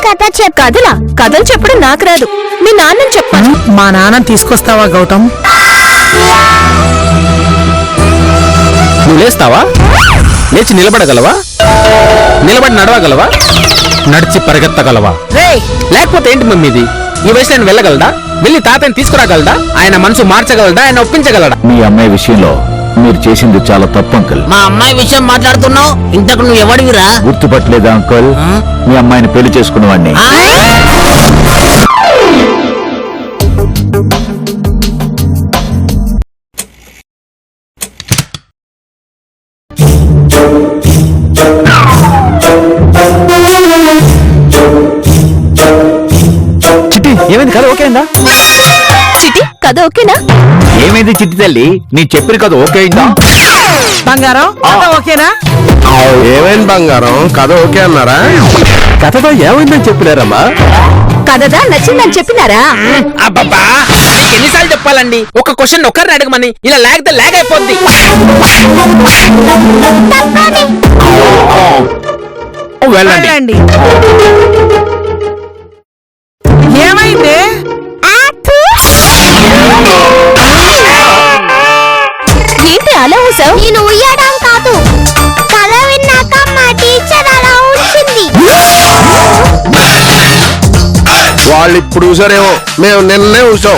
కథ కథలా కథలు చెప్పడం నాకు రాదు. మీ నాన్నని చెప్పాను. మా నాన్న తీసుకొస్తావా గౌతమ్? నువ్వు లేస్తావా? లేచి నిలబడగలవా? నిలబడి నడవగలవా? నడిచి పరిగెత్తగలవా? లేకపోతే ఏంటి మమ్మీది? ఈ వయసులో ఆయన వెళ్ళగలడా? వెళ్ళి తాతని తీసుకురాగలడా? ఆయన మనసు మార్చగలడా? ఆయన ఒప్పించగలడా? మీ అమ్మాయి విషయంలో మీరు చేసింది చాలా తప్పు అంకుల్. మా అమ్మాయి విషయం మాట్లాడుతున్నావు, ఇంతకు నువ్వు ఎవడివిరా? గుర్తుపట్టలేదా అంకుల్? మీ అమ్మాయిని పెళ్లి చేసుకున్నవాడిని. చిట్టి ఏమైంది? కథ ఓకేందా? చిట్టి కథ ఓకేనా? ఏమైంది చిట్టి తల్లి? నీ చెప్పిన కథ ఓకే అయిందా? బంగారం కథ ఓకేనా? ఏమైంది బంగారం? కథ ఓకే అన్నారా? కథతో ఏమైందని చెప్పినారమ్మా? కథదా నచ్చిందని చెప్పినారా? అబ్బబ్బా, ఎన్నిసార్లు చెప్పాలండి? ఒక క్వశ్చన్ ఒకరిని అడగమని. ఇలా లాగితే లాగ్ అయిపోద్ది. వెళ్ళండి. ఏమైంది? ఏంటి అలా ఊసావు? నేను ఉయ్యడం కాదు, కథ విన్నాక మా టీచర్ అలా ఉంచింది. వాళ్ళు ఇప్పుడు చూసారేమో, మేము నిన్నే చూసాం.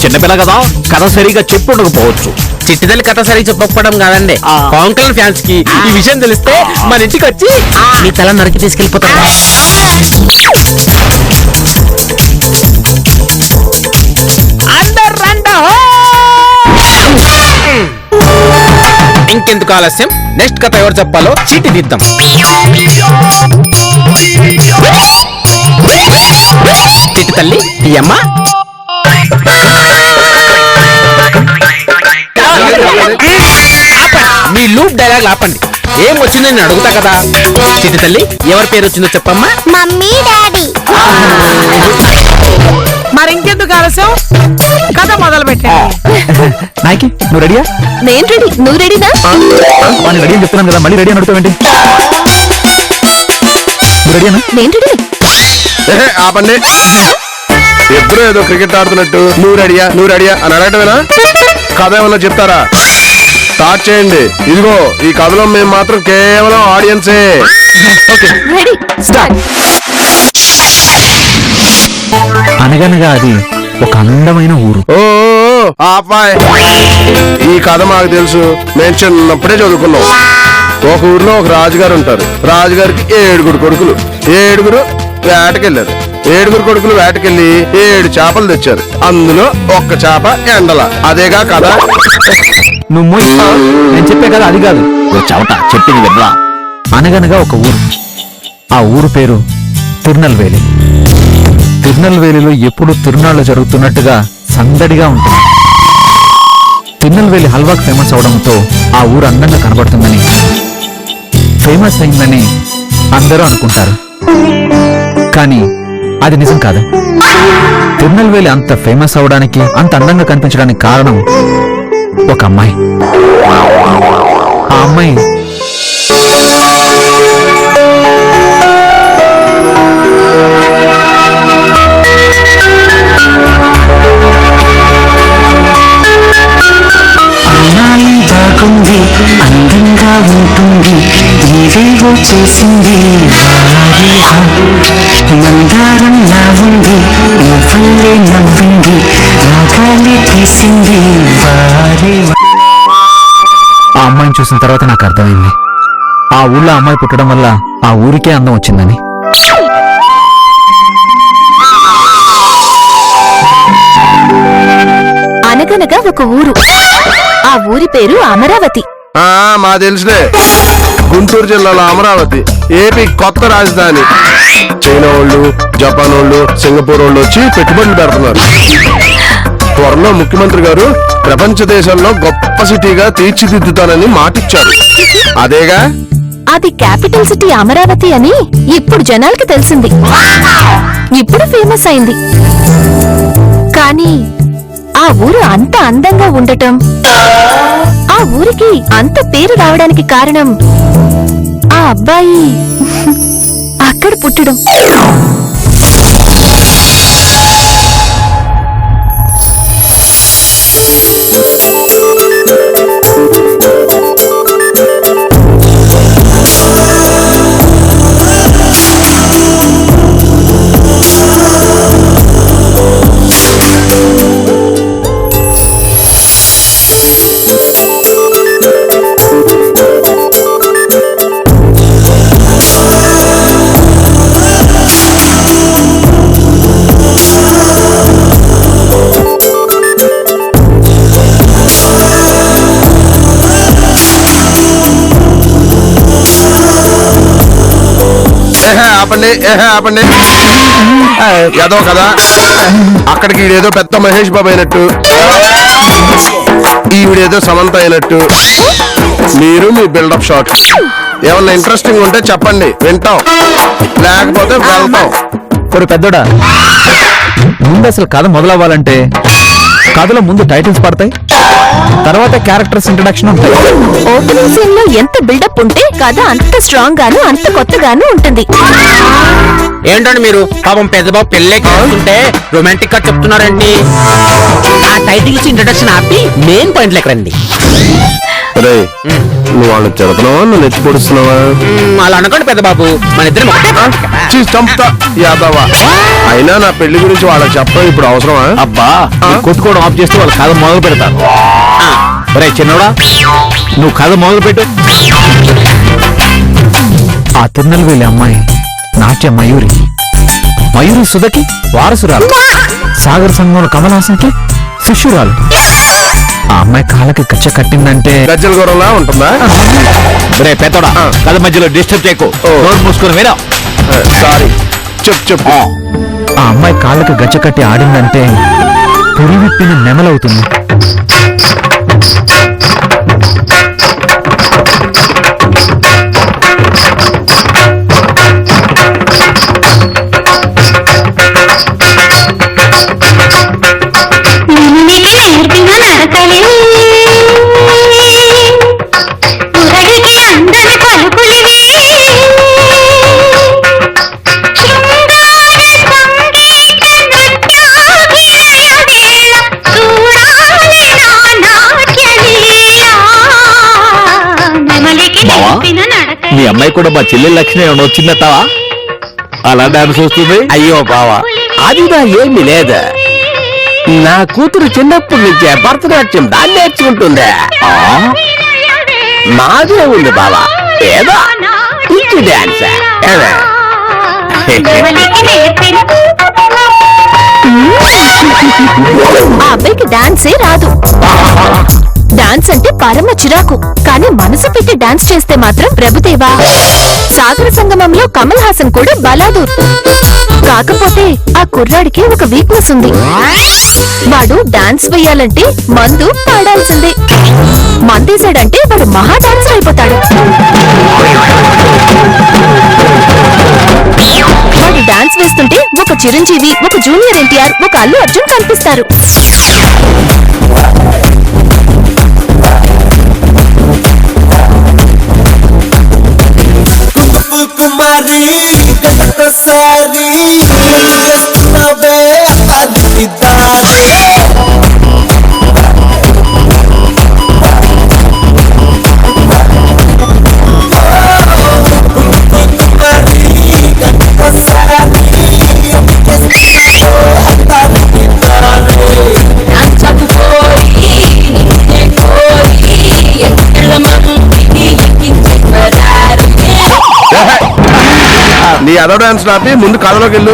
చిన్నపిల్ల కదా, కథ సరిగా చెప్పు ఉండకపోవచ్చు. చిట్టిదల్లి కథ సరిగా చెప్పకపోవడం కాదండి, పవన్ కళ్యాణ్ ఫ్యాన్స్ కి ఈ విషయం తెలిస్తే మన ఇంటికి వచ్చి నీ తల నరికి తీసుకెళ్ళిపోతా. ఇంకెందుకు ఆలస్యం, నెక్స్ట్ కథ ఎవరు చెప్పాలో చీటి తీద్దాం. చిట్టి తల్లి ఈ అమ్మ మీ లూప్ డైలాగ్ ఆపండి. ఏం వచ్చిందో నేను అడుగుతా కదా. చిట్టి తల్లి ఎవరి పేరు వచ్చిందో చెప్పమ్మా. Mummy daddy. మరి ఇంకెందుకు ఆలస్యం, కథ మొదలు పెట్టా. నాయకి నువ్వు రెడీయా? నేను రెడీ, నువ్వు రెడీనా? వాడిని రెడీ అని చెప్తున్నాను కదా, మళ్ళీ రెడీ అని అడుగుతావేంటి? నువ్వు రెడీనా? నేను రెడీ. ఆపండి. ఎప్పుడు ఏదో క్రికెట్ ఆడుతున్నట్టు నువ్వు రెడీయా అని అడగటమేనా? కథ ఏమన్నా చెప్తారా? స్టార్ట్ చేయండి. ఇదిగో ఈ కథలో మేము మాత్రం కేవలం ఆడియన్సే. Ready start. అనగనగా అది ఒక అందమైన ఊరు. ఓ ఆపాయ్, ఈ కథ మాకు తెలుసు, మేము చిన్నప్పుడే చదువుకున్నాం. ఒక ఊర్లో ఒక రాజుగారు ఉంటారు. రాజుగారికి 7 కొడుకులు. 7 వేటకెళ్లారు. 7 కొడుకులు వేటకెళ్లి 7 చేపలు తెచ్చారు. అందులో ఒక్క చేప ఎండల. అదేగా కథ. నువ్వు నేను చెప్పే కదా అది కాదు. చవట చెప్పింది వినరా? అనగనగా ఒక ఊరు. ఆ ఊరు పేరు తిరునల్వేలి. తిరునల్వేలిలో ఎప్పుడు తిరునాళ్లు జరుగుతున్నట్టుగా సందడిగా ఉంటుంది. తిరునల్వేలి హల్వాకు ఫేమస్ అవడంతో ఆ ఊరు అందంగా కనబడుతుందని, ఫేమస్ అయిందని అందరూ అనుకుంటారు. కానీ అది నిజం కాదు. తిరునల్వేలి అంత ఫేమస్ అవడానికి, అంత అందంగా కనిపించడానికి కారణం ఒక అమ్మాయి. ఆ అమ్మాయి బాగుంది, అందంగా ఉంటుంది, ఏవేవో చేసింది. మందారం నా ఉంది, నువ్వల్లే నవ్వింది, రాగాలి తీసింది. ఆ అమ్మాయిని చూసిన తర్వాత నాకు అర్థమైంది, ఆ ఊళ్ళో అమ్మాయి పుట్టడం వల్ల ఆ ఊరికే అందం వచ్చిందని. అనగనగా ఒక ఊరు. ఆ ఊరి పేరు అమరావతి. మా తెలుసులే, గుంటూరు జిల్లాలో అమరావతి, ఏపీ కొత్త రాజధాని. చైనా వాళ్ళు, జపాన్ వాళ్ళు, సింగపూర్ వాళ్ళు వచ్చి పెట్టుబడులు పెడుతున్నారు. త్వరలో ముఖ్యమంత్రి గారు ప్రపంచ దేశంలో గొప్ప సిటీగా తీర్చిదిద్దుతానని మాటిచ్చారు. అదేగా అది క్యాపిటల్ సిటీ అమరావతి అని ఇప్పుడు జనాలకి తెలిసింది. ఇప్పుడు ఫేమస్ అయింది. కానీ ఆ ఊరు అంత అందంగా ఉండటం, ఆ ఆ ఊరికి అంత పేరు రావడానికి కారణం ఆ అబ్బాయి అక్కడ పుట్టడం. ఆపండి ఏదో కదా అక్కడికి ఈడేదో పెద్ద మహేష్ బాబు అయినట్టు, ఈవిడేదో సమంత అయినట్టు, మీరు మీ బిల్డప్ షాట్. ఏమన్నా ఇంట్రెస్టింగ్ ఉంటే చెప్పండి, వింటాం, లేకపోతే వెళ్తాం. ఒక పెద్దోడా, ముందు అసలు కథ మొదలవ్వాలంటే కథలో ముందు టైటిల్స్ పడతాయి, తర్వాత క్యారెక్టర్స్ ఇంట్రడక్షన్ ఉంటాయి. ఓపెనింగ్ సీన్ లో ఎంత బిల్డప్ ఉంటే కథ అంత స్ట్రాంగ్ గాను అంత కొత్తగాను ఉంటుంది. ఏంటండి మీరు పాపం పెద్ద బాబు పెళ్ళే కాకుంటే రొమాంటిక్ గా చెప్తున్నారండి. ఆ టైటిల్స్ ఇంట్రడక్షన్ ఆపి మెయిన్ పాయింట్లు ఎక్కడండి? రే, నువ్వు వాళ్ళని తిడుతున్నావా, నువ్వు నెచ్చి పొడుస్తున్నావా? అలా అనకండి పెద్ద బాబు, మన ఇద్దరం ఒకటే. చంపుతా యాదవా. అయినా నా పెళ్లి గురించి వాళ్ళకి చెప్పడం ఇప్పుడు అవసరమా? అబ్బా, కొట్టుకోవడం ఆఫ్ చేస్తే వాళ్ళు కథ మొదలు పెడతారు. రే చిన్నోడా, నువ్వు కథ మొదలు పెట్టు. ఆ తిరునెల్వేలి అమ్మాయి నాట్య మయూరి, మయూరి సుధకి వారసురాలు, సాగర్ సంఘంలో కమల్ హాసన్కి శిష్యురాలు. ఆ అమ్మాయి కాళ్ళకి గచ్చ కట్టిందంటే గజ్జల గౌరవంలా ఉంటుందా? రే పెద్దోడా, కథ మధ్యలో డిస్టర్బ్ చేయకు, నోరు మూసుకొని వినా. సారీ, చెప్పు. ఆ అమ్మాయి కాళ్ళకి గచ్చ కట్టి ఆడిందంటే పురివిప్పిన నెమలవుతుంది. మీ అమ్మాయి కూడా మా చెల్లెల లక్షణం ఏమన్నా వచ్చిందటావా? అలా డాన్స్ వస్తుంది. అయ్యో బావా, అది నా ఏమీ లేదు. నా కూతురు చిన్నప్పటి నుంచే భరతనాట్యం దాన్ని నేర్చుకుంటుందే. మాదే ఉంది బావా, ఏదో పిచ్చి డాన్స్. ఆ అబ్బాయికి డాన్సే రాదు. డాన్స్ అంటే పరమ చిరాకు, కానీ మనసు పెట్టి డాన్స్ చేస్తే మాత్రం ప్రభుదేవా. సాగర సంగమంలో కమల్ హాసన్ కూడా బలాదూర్. కాకపోతే ఆ కుర్రాడికి ఒక వీక్నెస్ ఉంది. వాడు డాన్స్ వేయాలంటే మందు పాడాల్సిందే. మందేశాడంటే వాడు మహా డాన్సర్ అయిపోతాడు. వాడు డాన్స్ వేస్తుంటే ఒక చిరంజీవి, ఒక జూనియర్ ఎన్టీఆర్, ఒక అల్లు అర్జున్ కనిపిస్తారు. కుమారి ఒకసారి నీ అదో డాన్స్ ఆపి ముందు కథలోకి వెళ్ళు.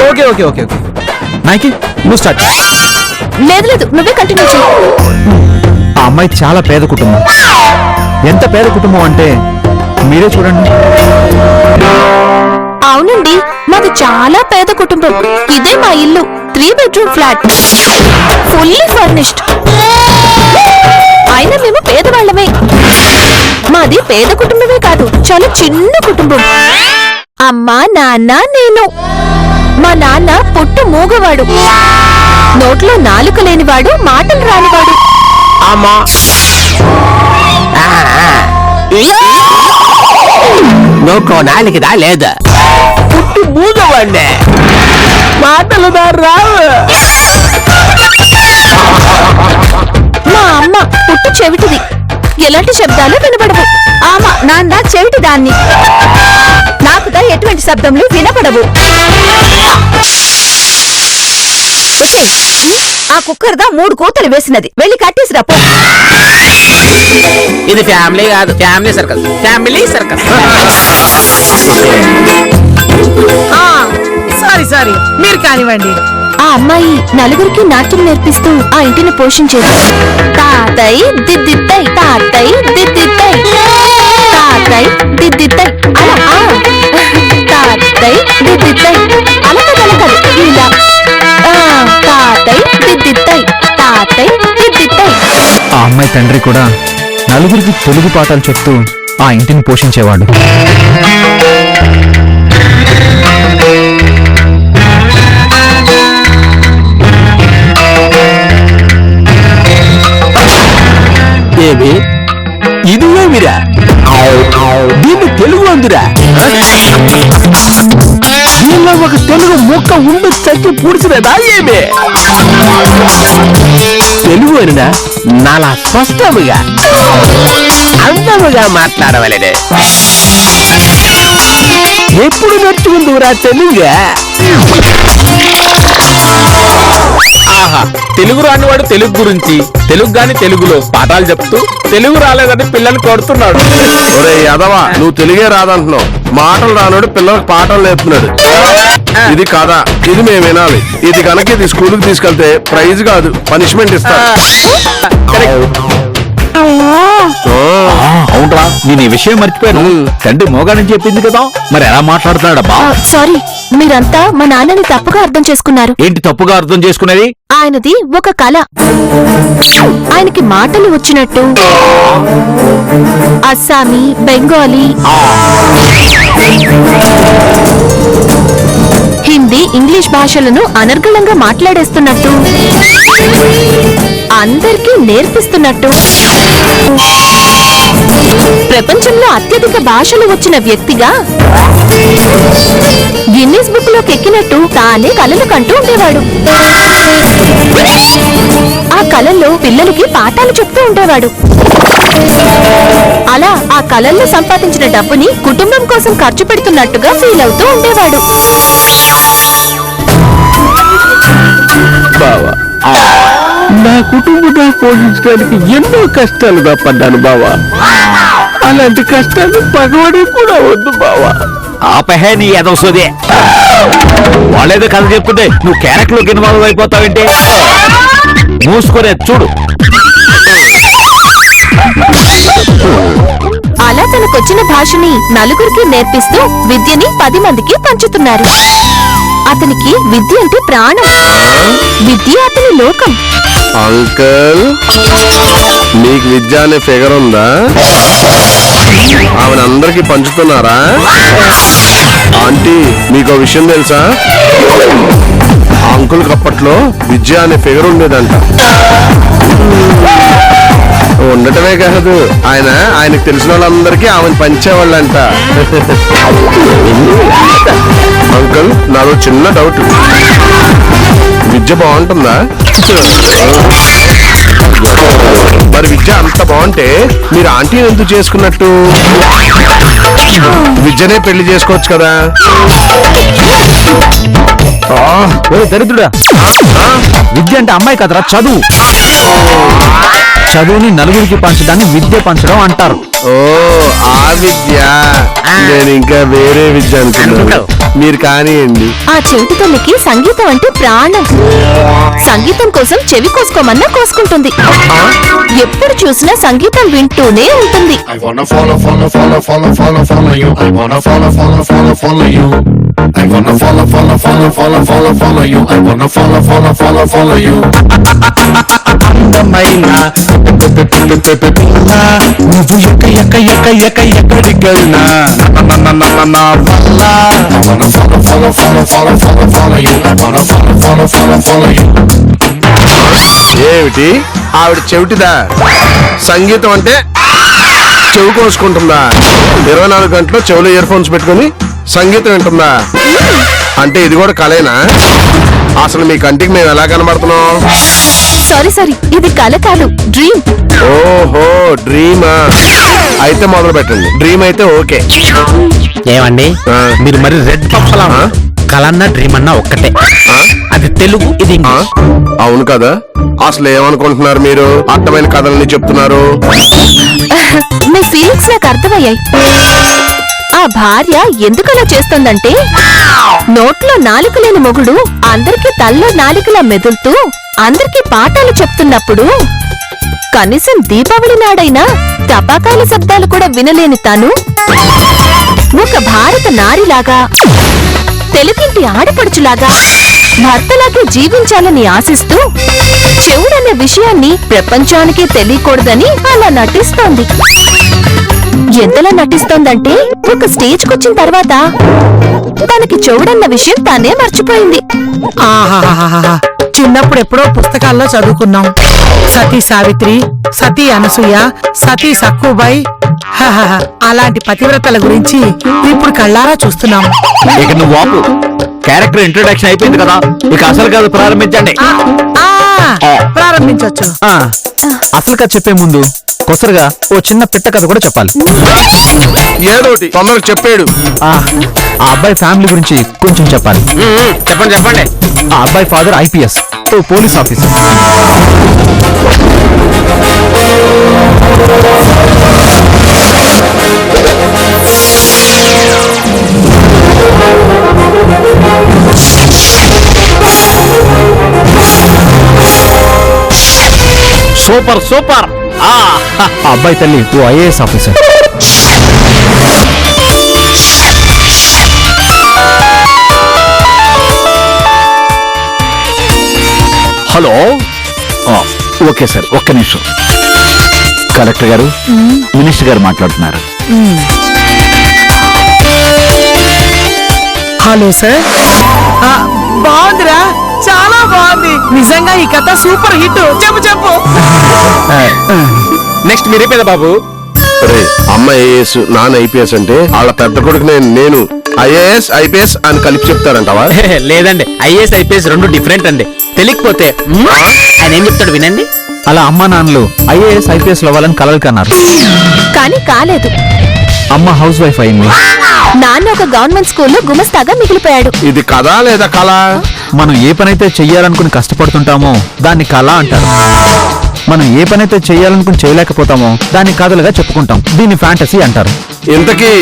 ఓకే ఓకే ఓకే ఓకే నాకి నువ్వు స్టార్ట్. లేదు, నువ్వే కంటిన్యూ చేయి. ఆ అమ్మాయి చాలా పేద కుటుంబం. ఎంత పేద కుటుంబం అంటే మీరే చూడండి. అవునండి, మాది చాలా పేద కుటుంబం. ఇదే మా ఇల్లు, 3 bedroom ఫ్లాట్, ఫుల్లీ ఫర్నిష్డ్. అయినా మేము పేదవాళ్లమే. మాది పేద కుటుంబమే కాదు, చాలా చిన్న కుటుంబం. అమ్మ, నాన్న, నేను. మా నాన్న పొట్టు మూగవాడు, నోట్లో నాలుక లేనివాడు, మాటలు రానివాడు. అమ్మా నోట్లో నాలికిదా లేదా పుట్టి మూగవాడినే మాటలు రావు. మా అమ్మ పుట్టు చెవిటిది, ఎలాంటి శబ్దాలు వినపడవు. ఆమా నాన్న చెవిటి దాన్ని, నాకుదా ఎటువంటి శబ్దములు వినపడవు. ఆ కుక్కర్దా 3 కూతలు వేసినది, వెళ్ళి కట్టేసిరా పో. ఇది ఫ్యామిలీ కాదు, family circus, family circus. Sorry మీరు కానివ్వండి. ఆ అమ్మాయి నలుగురికి నాట్యం నేర్పిస్తూ ఆ ఇంటిని పోషించేది. తాతయ్ దిద్దిత్తై, తాతయ్ దిద్దిత్తై, తాతయ్ దిద్దిత్తై, అలా తాతయ్ దిద్దిత్తై, అలకదలకలు ఇలా తాతయ్ దిద్దిత్తై, తాతయ్ దిద్దిత్తై. ఆ అమ్మాయి తండ్రి కూడా నలుగురికి తెలుగు పాఠాలు చెప్తూ ఆ ఇంటిని పోషించేవాడు. ఏమి ఇది ఏమిరా? దీన్ని తెలుగు అందురా? దీనిలో ఒక తెలుగు ముక్క ఉండి చచ్చి పూడ్చినదా ఏమి? తెలుగు అనినా నాలా స్పష్టముగా అందముగా మాట్లాడవలనే. ఎప్పుడు నేర్చుకుందురా తెలుగుగా? ఆహా, తెలుగు రానివాడు తెలుగు గురించి తెలుగు గాని తెలుగులో పాఠాలు చెప్తూ తెలుగు రాలేదని పిల్లలు కొడుతున్నాడు. ఒరే యాదవా, నువ్వు తెలుగే రాదంటున్నావు, మాటలు రానాడు పిల్లలకు పాఠాలు నేర్పుతున్నాడు. ఇది కాదా? ఇది మేము వినాలి. ఇది కనుక ఇది స్కూల్కి తీసుకెళ్తే ప్రైజ్ కాదు, పనిష్మెంట్ ఇస్తారు. అవునరా, నేను ఈ విషయం మర్చిపోయాను. తండ్రి మోగానని చెప్పింది కదా, మరి ఎలా మాట్లాడుతున్నాడబ్బా? సారీ, మీరంతా మా నాన్నని తప్పుగా అర్థం చేసుకున్నారు. ఏంటి తప్పుగా అర్థం చేసుకునేది? ఆయనది ఒక కళ. ఆయనకి మాటలు వచ్చినట్టు అస్సామీ, బెంగాలీ, హిందీ, ఇంగ్లీష్ భాషలను అనర్గళంగా మాట్లాడేస్తున్నట్టు, అందరికీ నేర్పిస్తున్నట్టు, ప్రపంచంలో అత్యధిక భాషలు వచ్చిన వ్యక్తిగా గిన్నిస్ బుక్ లోకి ఎక్కినట్టు తానే కలలు కంటూ ఉండేవాడు. ఆ కళల్లో పిల్లలకి పాఠాలు చెప్తూ ఉండేవాడు. అలా ఆ కళల్లో సంపాదించిన డబ్బుని కుటుంబం కోసం ఖర్చు పెడుతున్నట్టుగా ఫీల్ అవుతూ ఉండేవాడు. బావా, నా కుటుంబం పోషించడానికి ఎన్నో కష్టాలుగా పడ్డాను బావా. అలాంటి కష్టాలు పగవాడే కూడా వద్దు బావా. ఆపహే నీ ఎదవసోదే. వాళ్ళేదో కథ చెప్తుంటే నువ్వు క్యారెక్టర్ ఇన్వాల్వ్ అయిపోతావంటే మూసుకునే చూడు. అలా తనకొచ్చిన భాషని నలుగురికి నేర్పిస్తూ విద్యని 10 మందికి పంచుతున్నారు. అతనికి విద్య అంటే ప్రాణం. విద్య అతని లోకం. అంకల్, మీకు విద్య అనే ఫిగర్ ఉందా? ఆమెను అందరికి పంచుతున్నారా? ఆంటీ, మీకు విషయం తెలుసా? అంకుల్ అప్పట్లో విద్య అనే ఫిగర్ ఉండేదంట. ఉండటమే కాదు, ఆయనకు తెలిసిన వాళ్ళందరికీ ఆమెను పంచేవాళ్ళంట. అంకుల్, నాదో చిన్న డౌట్, విద్య బాగుంటుందా? మరి విద్య అంత బాగుంటే మీరు ఆంటీని ఎందుకు చేసుకున్నట్టు? విద్యనే పెళ్లి చేసుకోవచ్చు కదా. దరిద్రుడా, విద్య అంటే అమ్మాయి కదరా, చదువు. చదువుని నలుగురికి పంచడాన్ని విద్య పంచడం అంటారు. ఓ, ఆ విద్య. నేను ఇంకా వేరే విద్య అనుకున్నాను. మీరు కానివ్వండి. ఆ చెవిటి తల్లికి సంగీతం అంటే ప్రాణం. సంగీతం కోసం చెవి కోసుకోమన్నా కోసుకుంటుంది. ఎప్పుడు చూసినా సంగీతం వింటూనే ఉంటుంది. I wanna follow you. I wanna follow you. I wanna follow you. I wanna follow you. అందమైన పిల్ల, నువ్వు ఎక్కడికెళ్ళినా నా వల్ల. I wanna follow you. I wanna follow you. ఏమిటి ఆవిడ చెవిటిదా? సంగీతం అంటే చెవి కోసుకుంటుందా? 24 గంటలు చెవులో ఇయర్ ఫోన్స్ పెట్టుకుని సంగీతం వింటుందా? అంటే ఇది కూడా కలేనా? అసలు మీ కంటికి మేము ఎలా కనబడుతున్నాం? సారీ ఇది కల కాదు, డ్రీమ్. ఓహో డ్రీమా? అయితే మొదలు పెట్టండి. డ్రీమ్ అయితే ఓకే. ఏమండి మీరు మరి రెడ్ పప్పలా కలన్నా డ్రీమ్ అన్నా ఒక్కటే. అది తెలుగు, ఇది ఇంగ్లీష్. అవును కదా. అసలు ఏమనుకుంటున్నారు మీరు? అర్థమైన కథలని చెప్తున్నారు. మీ ఫీలింగ్స్ నాకు అర్థమయ్యాయి. ఆ భార్య ఎందుకలా చేస్తుందంటే, నోట్లో నాలుక లేని మొగుడు అందరికీ తల్లో నాలికలా మెదులుతూ అందరికీ పాఠాలు చెప్తున్నప్పుడు కనీసం దీపావళి నాడైనా టపాకాయల శబ్దాలు కూడా వినలేని తను ఒక భారత నారిలాగా, తెలుగింటి ఆడపడుచులాగా భర్తలాగే జీవించాలని ఆశిస్తూ చెవుడనే విషయాన్ని ప్రపంచానికి తెలియకూడదని అలా నటిస్తోంది. ఎంతలా నటిస్తోందంటే ఒక స్టేజ్కి వచ్చిన తర్వాత తనకి చెవుడన్న విషయం తానే మర్చిపోయింది. ఆహాహాహా. చిన్నప్పుడు ఎప్పుడో పుస్తకాల్లో చదువుకున్నాం. సతీ సావిత్రి, సతీ అనసూయ, సతీ సక్కుబాయి, అలాంటి పతివ్రతల గురించి ఇప్పుడు కళ్ళారా చూస్తున్నాం. ఇక నువ్వు వాపు. క్యారెక్టర్ ఇంట్రొడక్షన్ అయిపోయింది కదా, ఇక అసలు కథ ప్రారంభించండి. ప్రారంభించవచ్చు. అసలు కథ చెప్పే ముందు కొసరుగా ఓ చిన్న పిట్ట కథ కూడా చెప్పాలి. ఏదోటి తొందరగా చెప్పాడు. ఆ అబ్బాయి ఫ్యామిలీ గురించి కొంచెం చెప్పాలి. చెప్పండి. ఆ అబ్బాయి father IPS, police officer. Super. ఆ అబ్బాయి తల్లి ఓ IAS officer. Hello. Okay sir, ఒక్క నిమిషం. కలెక్టర్ గారు, మినిస్టర్ గారు మాట్లాడుతున్నారు. Hello sir. బాగుందిరా, చాలా బాగుంది. నిజంగా ఈ కథ సూపర్ హిట్. చెప్పు. నెక్స్ట్ మీరే పెద్ద బాబు. అరే అమ్మ AS, నాన్న IPS అంటే వాళ్ళ పెద్ద కొడుకు నేను IAS IPS అని కలిపి చెప్తారంటావా? లేదండి, IAS IPS రెండు డిఫరెంట్ అండి. తెలియకపోతే ఆయన ఏం చెప్తాడు వినండి. అలా అమ్మా నాన్నలు IAS IPS అవ్వాలని కలలు కన్నారు, కానీ కాలేదు. అమ్మ హౌస్ వైఫ్ అయింది. నాన్న ఒక గవర్నమెంట్ స్కూల్లో గుమస్తాగా మిగిలిపోయాడు. ఇది కథ లేదా కళ? మనం ఏ పనైతే చెయ్యాలనుకుని కష్టపడుతుంటామో దాన్ని కళ అంటారు. మనం ఏ పనైతే చెయ్యాలనుకుని చేయలేకపోతామో దాన్ని కథలుగా చెప్పుకుంటాం. దీన్ని ఫ్యాంటసీ అంటారు. ఇంతకీ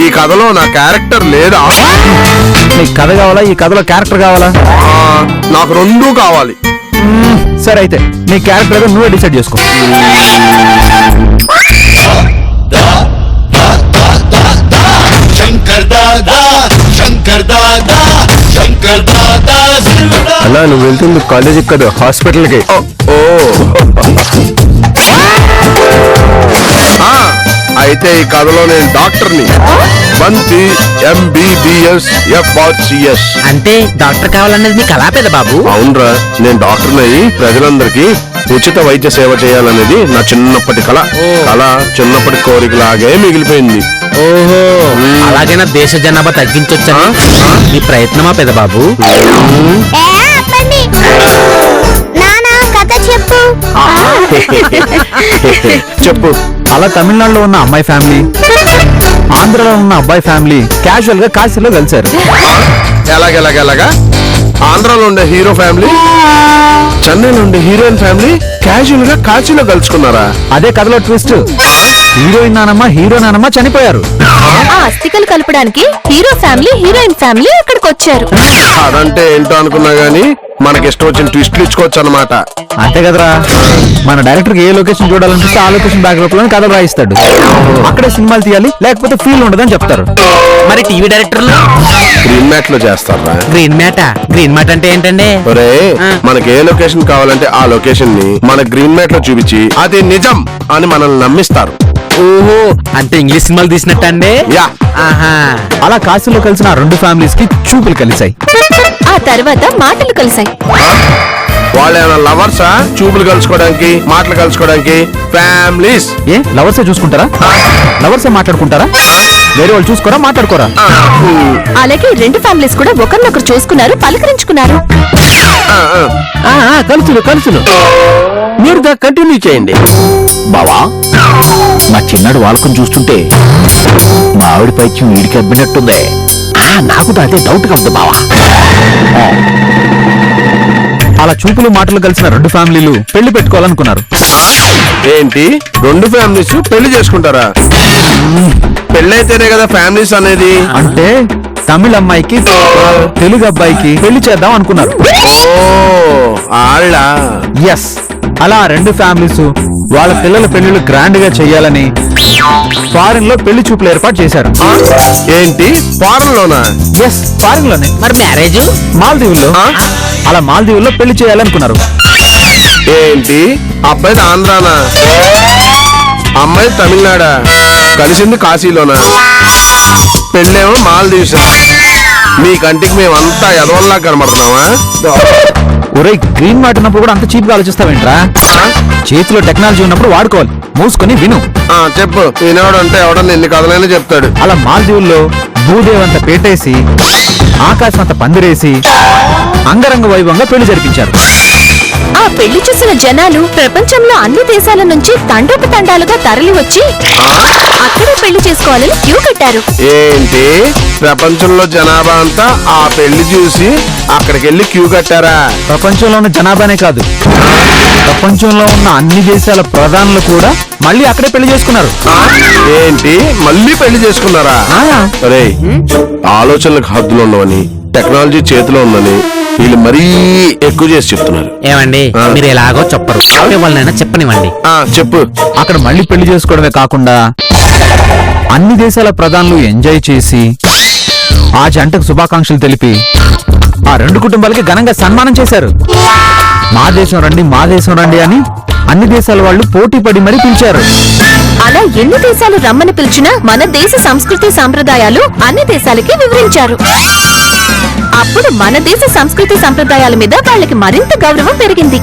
ఈ కథలో నా క్యారెక్టర్ లేదా? నీకు కథ కావాలా, ఈ కథలో క్యారెక్టర్ కావాలా? నాకు రెండూ కావాలి. సరే అయితే నీ క్యారెక్టర్ ఏదో నువ్వే డిసైడ్ చేసుకో. అలా నువ్వు వెళ్తుంది కాలేజీకి కదా, హాస్పిటల్కి. అయితే ఈ కథలో నేను డాక్టర్ని. బంతి MBBS FRCS. అంటే డాక్టర్ కావాలన్నది నీకు అలా పెద్ద బాబు? అవునరా, నేను డాక్టర్ని అయ్యి ప్రజలందరికీ ఉచిత వైద్య సేవ చేయాలనేది నా చిన్నప్పటి కళ. చిన్నప్పటి కోరికలాగే మిగిలిపోయింది. ఓహో, అలాగైనా దేశ జనాభా తగ్గించొచ్చా? నీ ప్రయత్నమా పెద్ద బాబు? చెప్పు. అలా తమిళనాడులో ఉన్న అమ్మాయి ఫ్యామిలీ, ఆంధ్రలో ఉన్న అబ్బాయి ఫ్యామిలీ క్యాజువల్ గా కాశీలో కలిశారు. ఎలాగా? ఆంధ్రాలో ఉండే హీరో ఫ్యామిలీ, చెన్నైలో ఉండే హీరోయిన్ ఫ్యామిలీ క్యాజువల్ గా కాశీలో కలుసుకున్నారా? అదే కథలో ట్విస్ట్. హీరోయిన్ నానమ్మ, హీరో నానమ్మ చనిపోయారు. ఆ అస్థికలు కలపడానికి హీరో ఫ్యామిలీ, హీరోయిన్ ఫ్యామిలీ అక్కడికి వచ్చారు. అదంటే ఏంటో అనుకున్నా గానీ మనకి ఇష్టం వచ్చిన ట్విస్ట్లు ఇచ్చుకోవచ్చు అన్నమాట. అంతే కదరా, మన డైరెక్టర్ ఏ లొకేషన్ చూడాలనిపిస్తే ఆ లొకేషన్ బ్యాక్గ్రౌండ్ లో కథలు రాయిస్తాడు. అక్కడే సినిమాలు తీయాలి, లేకపోతే ఫీల్ ఉండదని చెప్తారు. మరి టీవీ డైరెక్టర్లు గ్రీన్ మ్యాట్ లో చేస్తారా? గ్రీన్ మ్యాట్ అంటే ఏంటండి? ఒరే, మనకి ఏ లొకేషన్ కావాలంటే ఆ లొకేషన్ ని మన గ్రీన్ మ్యాట్ లో చూపించి అది నిజం అని మనల్ని నమ్మిస్తారు. ఓహో, అంటే ఇంగ్లీష్ సినిమాలు తీసినట్టు అండి? యా. అలా కాశీలో కలిసిన 2 ఫ్యామిలీస్ కి చూపులు కలిసాయి. ఆ తర్వాత మాటలు కలిసాయి. వాళ్ళు ఏమైనా లవర్సా? చూపులు కలుసుకోవడానికి, మాటలు కలుసుకోవడానికి ఫ్యామిలీస్. ఏ లవర్సే చూసుకుంటారా? లవర్సే మాట్లాడుకుంటారా? వేరే వాళ్ళు చూసుకోరా, మాట్లాడుకోరా? అలాగే రెండు ఫ్యామిలీస్ కూడా ఒకరినొకరు చూసుకున్నారు, పలకరించుకున్నారు. కలుసులు మీరు కంటిన్యూ చేయండి. బావా మా చిన్నాడు వాళ్ళకుని చూస్తుంటే మా ఆవిడ పైత్యం వీడికి అబ్బినట్టుందే. నాకు అదే డౌట్ గా ఉంది బావా. అలా చూపులు మాటలు కలిసిన రెండు ఫ్యామిలీలు పెళ్లి పెట్టుకోవాలనుకున్నారు. ఏంటి, రెండు ఫ్యామిలీస్ పెళ్లి చేసుకుంటారా? పెళ్ళైతేనే కదా ఫ్యామిలీస్ అనేది. అంటే తమిళ అమ్మాయికి తెలుగు అబ్బాయికి పెళ్లి చేద్దాం అనుకున్నారు. ఓ ఆళ్ళ. ఎస్, అలా రెండు ఫ్యామిలీస్ వాళ్ళ పిల్లల పెళ్లిళ్ళు గ్రాండ్ గా చెయ్యాలని ఫారిన్ లో పెళ్లి చూపులు ఏర్పాటు చేశారు. ఏంటి, ఫారెన్ లోనా? ఎస్, ఫారిన్ లోనే. మరి మ్యారేజ్ మాల్దీవుల్లో. అలా మాల్దీవుల్లో పెళ్లి చేయాలనుకున్నారు. ఏంటి, అబ్బాయి ఆంధ్రానా, అమ్మాయి తమిళనాడా? కలిసింది కాశీలోనా? పెళ్ళేమో మాల్దీవ్స్. మీ కంటికి మేమంతా ఎదవల్లా కనబడుతున్నావా? ఒరే, గ్రీన్ మ్యాట్ ఉన్నప్పుడు కూడా అంత చీప్ గా ఆలోచిస్తావేంట్రా? చేతిలో టెక్నాలజీ ఉన్నప్పుడు వాడుకోవాలి. మూసుకొని విను. చెప్పు. వినేవాడు అంటే ఎవడన్నా ఎన్ని కథలైనా చెప్తాడు. అలా మాల్దీవుల్లో భూదేవంత పేటేసి ఆకాశం అంత పందిరేసి అంగరంగ వైభవంగా పెళ్లి జరిపించారు. ఆ పెళ్లి చూసిన జనాలు ప్రపంచంలో అన్ని దేశాల నుంచి తండోపతండాలుగా తరలి వచ్చి అక్కడే పెళ్లి చేసుకోవాలని క్యూ కట్టారు. ఏంటి, ప్రపంచంలో జనాభా అంతా ఆ పెళ్లి చూసి అక్కడికి వెళ్ళి క్యూ కట్టారా? ప్రపంచంలో ఉన్న జనాభానే కాదు, ప్రపంచంలో ఉన్న అన్ని దేశాల ప్రధానులు కూడా మళ్ళీ అక్కడే పెళ్లి చేసుకున్నారు. ఏంటి, మళ్ళీ పెళ్లి చేసుకున్నారా? అరే, ఆలోచనలకు హద్దులు ఉండవని, టెక్నాలజీ చేతిలో ఉందని వీళ్ళు మరీ ఎక్కువ చేసి చెప్తున్నారు. ఏమండి, మీరు ఎలాగో చెప్పరు, వాళ్ళనైనా చెప్పనివ్వండి. చెప్పు. అక్కడ మళ్ళీ పెళ్లి చేసుకోవడమే కాకుండా అన్ని దేశాల ప్రధానులు ఎంజాయ్ చేసి ఆ జంటకు శుభాకాంక్షలు తెలిపి ఆ రెండు కుటుంబాలకి ఘనంగా సన్మానం చేశారు. మా దేశం రండి, మా దేశం రండి అని అన్ని దేశాల వాళ్ళు పోటీ పడి మరీ పిలిచారు. అలా ఎన్ని దేశాలు రమ్మని పిలిచినా మన దేశ సంస్కృతి సాంప్రదాయాలు అన్ని దేశాలకి వివరించారు. అప్పుడు మన దేశ సంస్కృతి సంప్రదాయాల మీద వాళ్ళకి మరింత గౌరవం పెరిగింది.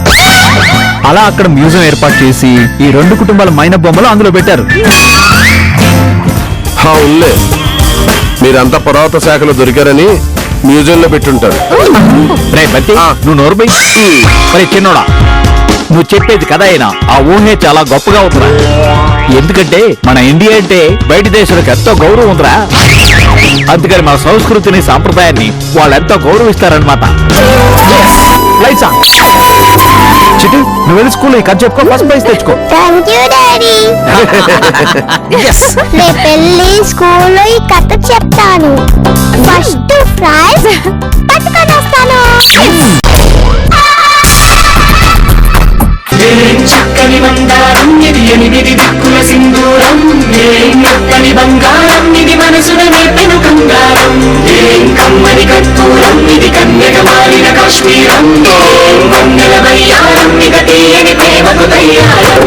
అలా అక్కడ మ్యూజియం ఏర్పాటు చేసి ఈ రెండు కుటుంబాల మైన బొమ్మలు అందులో పెట్టారు. అవునులే, మీరంతా పురావత శాఖలో దొరికారని మ్యూజియంలో పెట్టుంటారు. నువ్వు నోరుబై. మరి చిన్నోడా, నువ్వు చెప్పేది కదా అయినా ఆ ఊహే చాలా గొప్పగా ఉందిరా. ఎందుకంటే మన ఇండియా అంటే బయట దేశాలకు ఎంతో గౌరవం ఉందిరా. అందుకని మన సంస్కృతిని సాంప్రదాయాన్ని వాళ్ళు ఎంతో గౌరవిస్తారనమాట. చిట్టి, నువ్వు వెళ్ళి స్కూల్లో ఈ కథ చెప్పుకో, ఫస్ట్ ప్రైజ్ తెచ్చుకో. Thank you daddy. రేపెళ్ళి స్కూల్లో ఈ కథ చెప్తాను. ఫస్ట్ ప్రైజ్ పట్టుకొని వస్తాను. చక్కని బంగారం ఇది, ఎనిమిది దిక్కుల సింధూరం. మెత్తని బంగారం ఇది, మనసున నేర్పెను కంగారం. కమ్మని కర్పూరం ఇది, కన్యక మారిన కాశ్మీరం. వన్నెల వయ్యారం ఇక తీయని ప్రేమకు తయ్యారం.